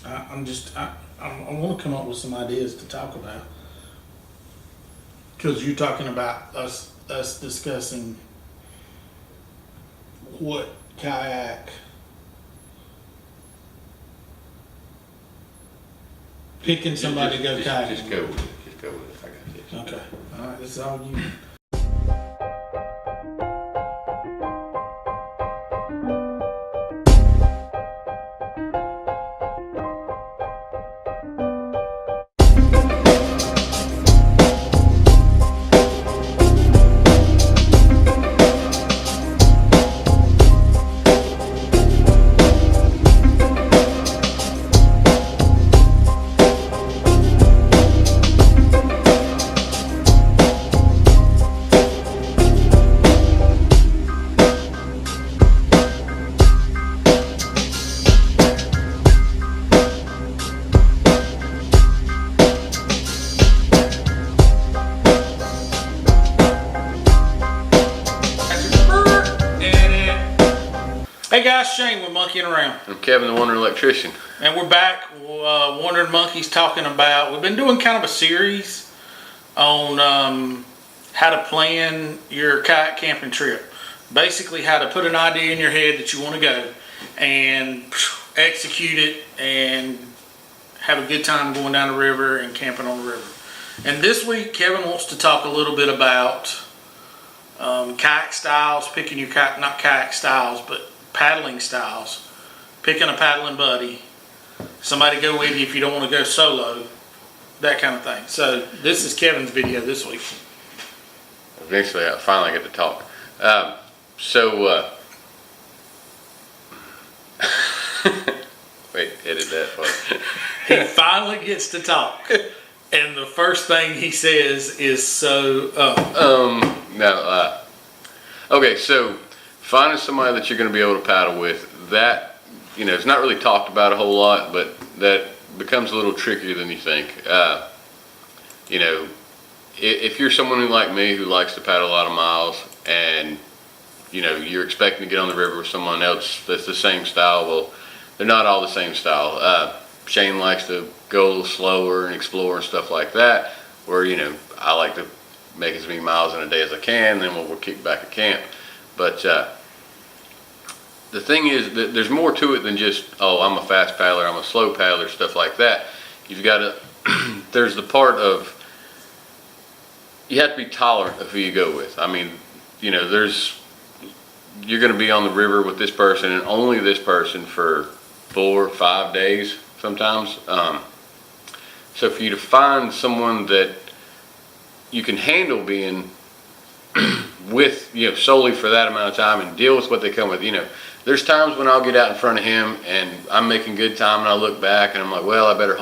I want to come up with some ideas to talk about. Because you're talking about us discussing what kayak, picking somebody to go kayaking. Just go with it. Just go with it. I got this. Okay. All right. This is all you. Hey guys, Shane with Monkeying Around. I'm Kevin, the Wondering Electrician. And we're back, Wondering Monkeys, talking about, we've been doing kind of a series on how to plan your kayak camping trip. Basically how to put an idea in your head that you want to go and execute it and have a good time going down the river and camping on the river. And this week Kevin wants to talk a little bit about kayak styles, picking your kayak, not kayak styles, but paddling styles, picking a paddling buddy, somebody to go with you if you don't want to go solo, that kind of thing. So this is Kevin's video this week. Eventually I finally get to talk. Wait, edit that part. He finally gets to talk, and the first thing he says is okay, so finding somebody that you're going to be able to paddle with, that, you know, it's not really talked about a whole lot, but that becomes a little trickier than you think. You know, if you're someone who, like me, who likes to paddle a lot of miles, and, you know, you're expecting to get on the river with someone else that's the same style, well, they're not all the same style. Shane likes to go a little slower and explore and stuff like that, where, you know, I like to make as many miles in a day as I can, then we'll kick back at camp. But the thing is that there's more to it than just, oh, I'm a fast paddler, I'm a slow paddler, stuff like that. You've got to, there's the part of, you have to be tolerant of who you go with. I mean, you know, you're going to be on the river with this person and only this person for 4 or 5 days sometimes. So for you to find someone that you can handle being with, you know, solely for that amount of time and deal with what they come with, you know, there's times when I'll get out in front of him and I'm making good time and I look back and I'm like, well, I better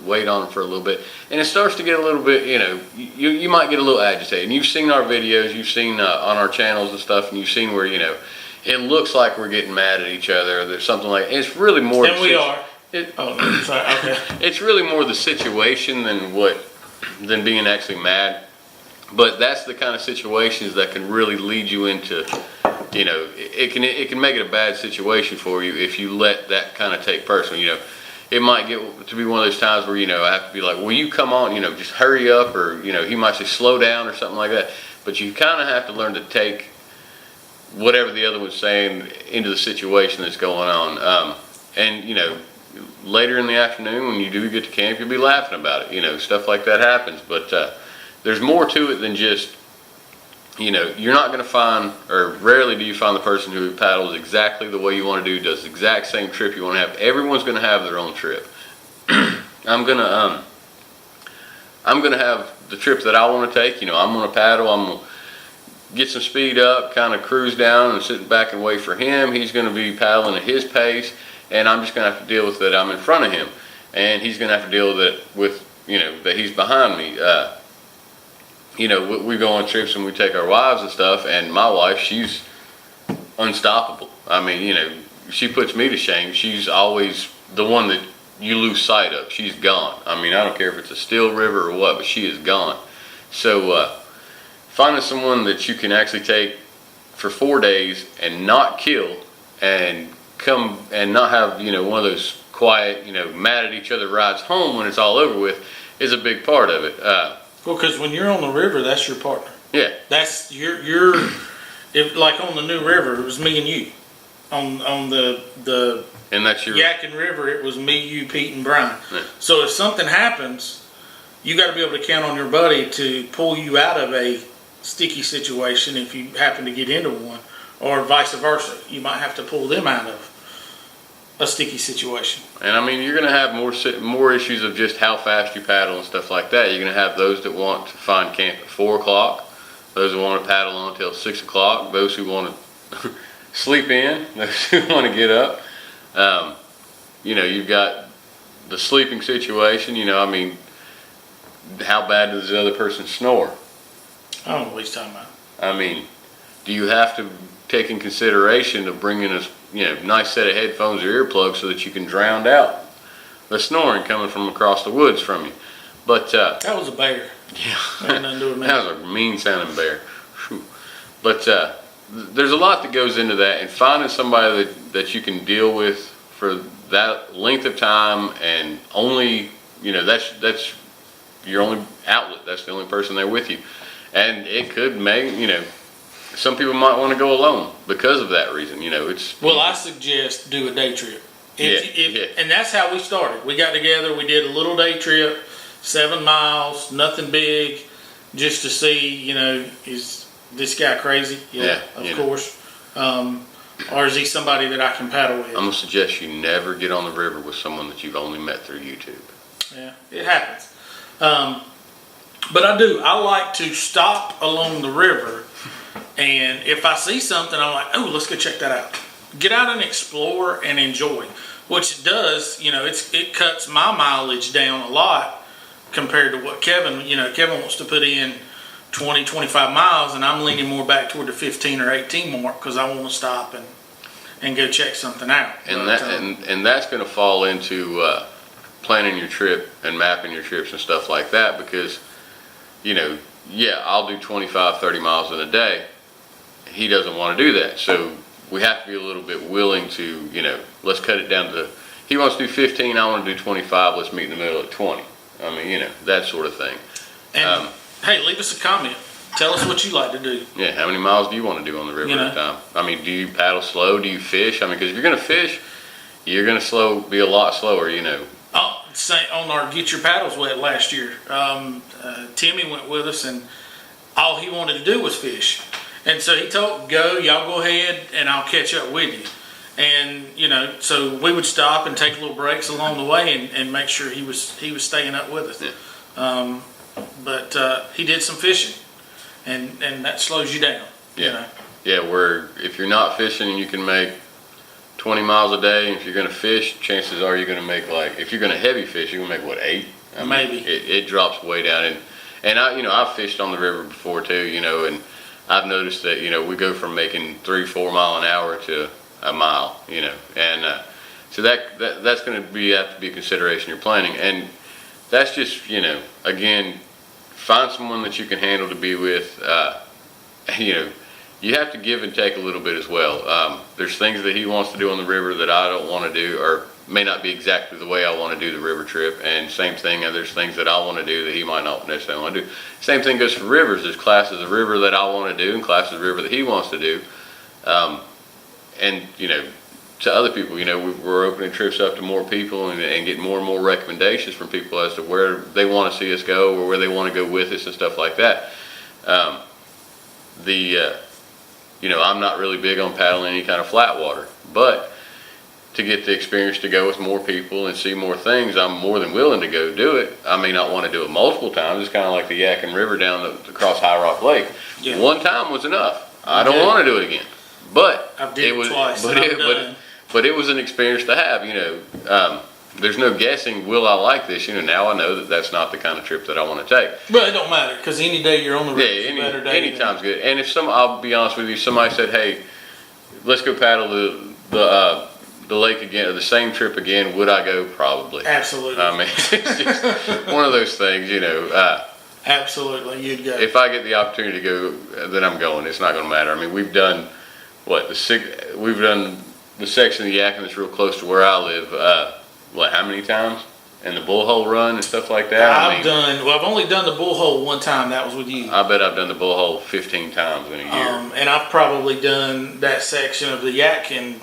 wait on him for a little bit. And it starts to get a little bit, you know, you might get a little agitated. And you've seen our videos, you've seen on our channels and stuff, and you've seen where, you know, it looks like we're getting mad at each other or there's something like, it's really more. And we are. Sorry, okay. It's really more the situation than being actually mad. But that's the kind of situations that can really lead you into, you know, it can make it a bad situation for you if you let that kind of take personal. You know, it might get to be one of those times where, you know, I have to be like, will you come on, you know, just hurry up, or, you know, he might say slow down or something like that. But you kind of have to learn to take whatever the other one's saying into the situation that's going on. And, you know, later in the afternoon when you do get to camp, you'll be laughing about it. You know, stuff like that happens. But there's more to it than just, you know, you're not going to find, or rarely do you find the person who paddles exactly the way you want to do, does the exact same trip you want to have. Everyone's going to have their own trip. I'm gonna have the trip that I want to take. You know, I'm going to paddle. I'm going to get some speed up, kind of cruise down and sit back and wait for him. He's going to be paddling at his pace, and I'm just going to have to deal with that I'm in front of him, and he's going to have to deal with it with, you know, that he's behind me. You know, we go on trips and we take our wives and stuff, and my wife, she's unstoppable. I mean, you know, she puts me to shame. She's always the one that you lose sight of. She's gone. I mean, I don't care if it's a still river or what, but she is gone. So finding someone that you can actually take for 4 days and not kill and come and not have, you know, one of those quiet, mad at each other rides home when it's all over with is a big part of it. Well, because when you're on the river, that's your partner. Yeah. That's if like on the New River, it was me and you. On the And that's your Yakin River, it was me, you, Pete, and Brian. Yeah. So if something happens, you got to be able to count on your buddy to pull you out of a sticky situation if you happen to get into one, or vice versa. You might have to pull them out of a sticky situation. And I mean, you're going to have more issues of just how fast you paddle and stuff like that. You're going to have those that want to find camp at 4 o'clock, those who want to paddle on until 6 o'clock, those who want to sleep in, those who want to get up. You've got the sleeping situation. I mean, how bad does the other person snore? I don't know what he's talking about. I mean, do you have to take in consideration of bringing a nice set of headphones or earplugs so that you can drown out the snoring coming from across the woods from you? But that was a bear. Yeah, that had nothing to do with me. That was a mean sounding bear. Whew. But there's a lot that goes into that, and finding somebody that you can deal with for that length of time, and only that's your only outlet. That's the only person there with you, and it could make some people might want to go alone because of that reason. It's well, I suggest do a day trip. And that's how we started. We got together. We did a little day trip, 7 miles, nothing big, just to see. Is this guy crazy? Yeah, of course. Or is he somebody that I can paddle with? I'm gonna suggest you never get on the river with someone that you've only met through YouTube. Yeah, it happens. But I like to stop along the river, and if I see something, I'm like, oh, let's go check that out. Get out and explore and enjoy, which it does. It cuts my mileage down a lot compared to what Kevin wants to put in 20, 25 miles, and I'm leaning more back toward the 15 or 18 mark because I want to stop and go check something out. And that's going to fall into planning your trip and mapping your trips and stuff like that, because I'll do 25, 30 miles in a day. He doesn't want to do that, so we have to be a little bit willing to let's cut it down to, he wants to do 15, I want to do 25, let's meet in the middle at 20. I mean, that sort of thing. And hey, leave us a comment. Tell us what you like to do. Yeah, how many miles do you want to do on the river at a time? I mean, do you paddle slow? Do you fish? I mean, because if you're going to fish, you're going to be a lot slower, Oh, on our Get Your Paddles Wet last year, Timmy went with us, and all he wanted to do was fish. And so he told, y'all go ahead, and I'll catch up with you. And, so we would stop and take little breaks along the way and make sure he was staying up with us. Yeah. But he did some fishing, and that slows you down. Yeah. Yeah, where if you're not fishing and you can make 20 miles a day, and if you're going to fish, chances are you're going to make, if you're going to heavy fish, you're going to make 8? Maybe. It drops way down. And I've fished on the river before too, and I've noticed that, we go from making 3-4 mile an hour to a mile, and so that's going to have to be a consideration you're planning. And that's just, again, find someone that you can handle to be with. You have to give and take a little bit as well. There's things that he wants to do on the river that I don't want to do, or may not be exactly the way I want to do the river trip. And same thing, there's things that I want to do that he might not necessarily want to do. Same thing goes for rivers. There's classes of river that I want to do and classes of river that he wants to do. And to other people, we're opening trips up to more people and getting more and more recommendations from people as to where they want to see us go or where they want to go with us and stuff like that. I'm not really big on paddling any kind of flat water, but to get the experience to go with more people and see more things, I'm more than willing to go do it. I may not want to do it multiple times. It's kind of like the Yakin River down across High Rock Lake. Yeah. One time was enough. I don't want to do it again. But I've did it twice. But it was an experience to have. There's no guessing, will I like this? Now I know that that's not the kind of trip that I want to take. But it don't matter, because any day you're on the river is a better day. Any time's good. And if I'll be honest with you, somebody said, hey, let's go paddle the lake again, or the same trip again, would I go? Probably. Absolutely. I mean, it's just one of those things, Absolutely, you'd go. If I get the opportunity to go, then I'm going. It's not going to matter. I mean, we've done the section of the Yakin that's real close to where I live. what, how many times? And the bullhole run and stuff like that? I've only done the bullhole one time. That was with you. I bet I've done the bullhole 15 times in a year. And I've probably done that section of the Yatkin,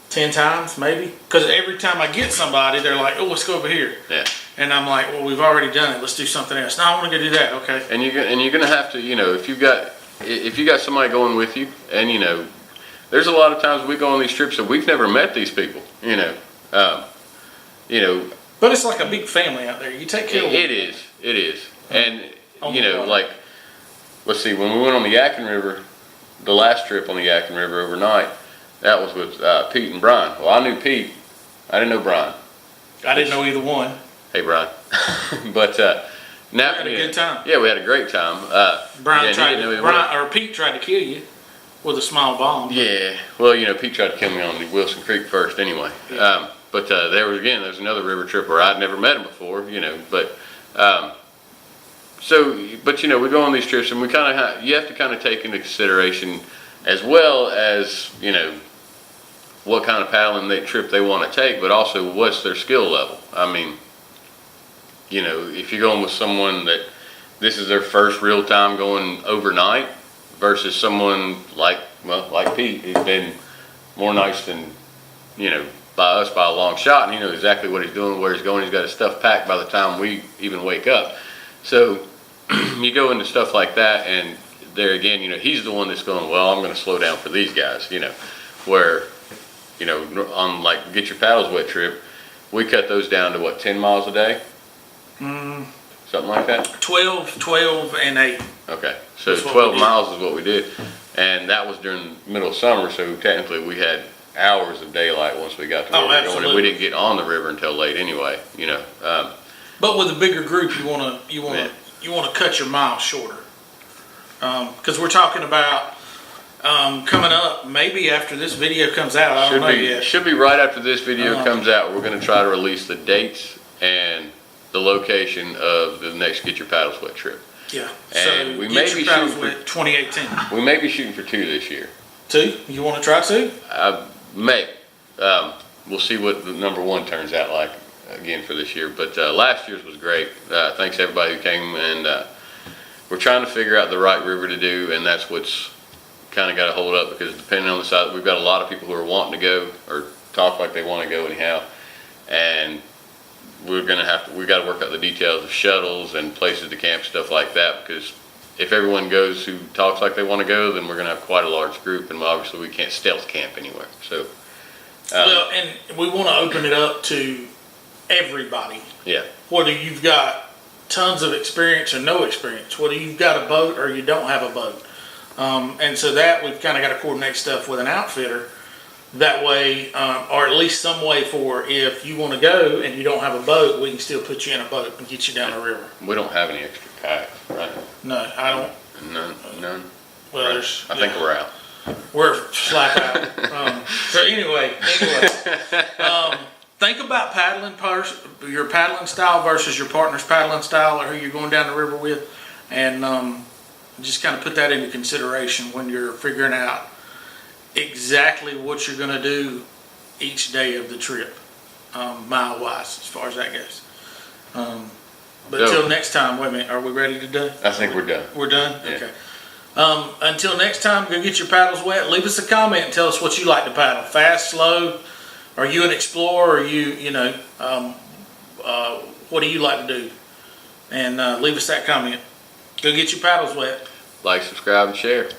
10 times maybe. Because every time I get somebody, they're like, oh, let's go over here. Yeah. And I'm like, well, we've already done it. Let's do something else. No, I want to go do that. Okay. And you're gonna have to, if you got somebody going with you, and there's a lot of times we go on these trips and we've never met these people. But it's like a big family out there. You take care of it. It is. And like, let's see, when we went on the Yadkin River, the last trip on the Yadkin River overnight, that was with Pete and Brian. Well, I knew Pete. I didn't know Brian. I didn't know either one. Hey, Brian. But now we had a good time. Yeah, we had a great time. Pete tried to kill you with a small bomb. Yeah. Well, Pete tried to kill me on the Wilson Creek first, anyway. Yeah. But there's another river trip where I'd never met him before. But we go on these trips, and we kind of you have to kind of take into consideration, as well as what kind of paddling trip they want to take, but also what's their skill level. I mean, if you're going with someone that this is their first real time going overnight versus someone like Pete, who's been more nights than, by us by a long shot, and he knows exactly what he's doing, where he's going. He's got his stuff packed by the time we even wake up. So you go into stuff like that, and there again, he's the one that's going, well, I'm going to slow down for these guys, where, on like Get Your Paddles Wet trip, we cut those down to what, 10 miles a day? Something like that? 12, and 8. Okay, so 12 miles is what we did, and that was during the middle of summer, so technically we had hours of daylight once we got to where we were going, and we didn't get on the river until late anyway, But with a bigger group, you want to cut your miles shorter, because we're talking about coming up maybe after this video comes out. I don't know yet. Should be right after this video comes out. We're going to try to release the dates and the location of the next Get Your Paddles Wet trip. Yeah. And so we may be shooting for 2018. We may be shooting for 2 this year. 2? You want to try 2? May. We'll see what the number 1 turns out like again for this year. But last year's was great. Thanks to everybody who came, and we're trying to figure out the right river to do, and that's what's kind of got to hold up, because depending on the side, we've got a lot of people who are wanting to go or talk like they want to go anyhow, and we got to work out the details of shuttles and places to camp, stuff like that, because if everyone goes who talks like they want to go, then we're going to have quite a large group, and obviously we can't stealth camp anywhere. So well, and we want to open it up to everybody. Yeah. Whether you've got tons of experience or no experience, whether you've got a boat or you don't have a boat. And so that we've kind of got to coordinate stuff with an outfitter. That way, or at least some way for if you want to go and you don't have a boat, we can still put you in a boat and get you down the river. We don't have any extra kayaks, right? No, I don't. None. Well, right. I think we're out. We're flat out. So anyway, think about paddling your paddling style versus your partner's paddling style, or who you're going down the river with, and just kind of put that into consideration when you're figuring out exactly what you're going to do each day of the trip, mile wise, as far as that goes. But until next time, wait a minute, are we ready to do? I think we're done. We're done? Yeah. Okay. Until next time, go get your paddles wet. Leave us a comment and tell us what you like to paddle. Fast, slow? Are you an explorer? Are you, what do you like to do? And leave us that comment. Go get your paddles wet. Like, subscribe, and share.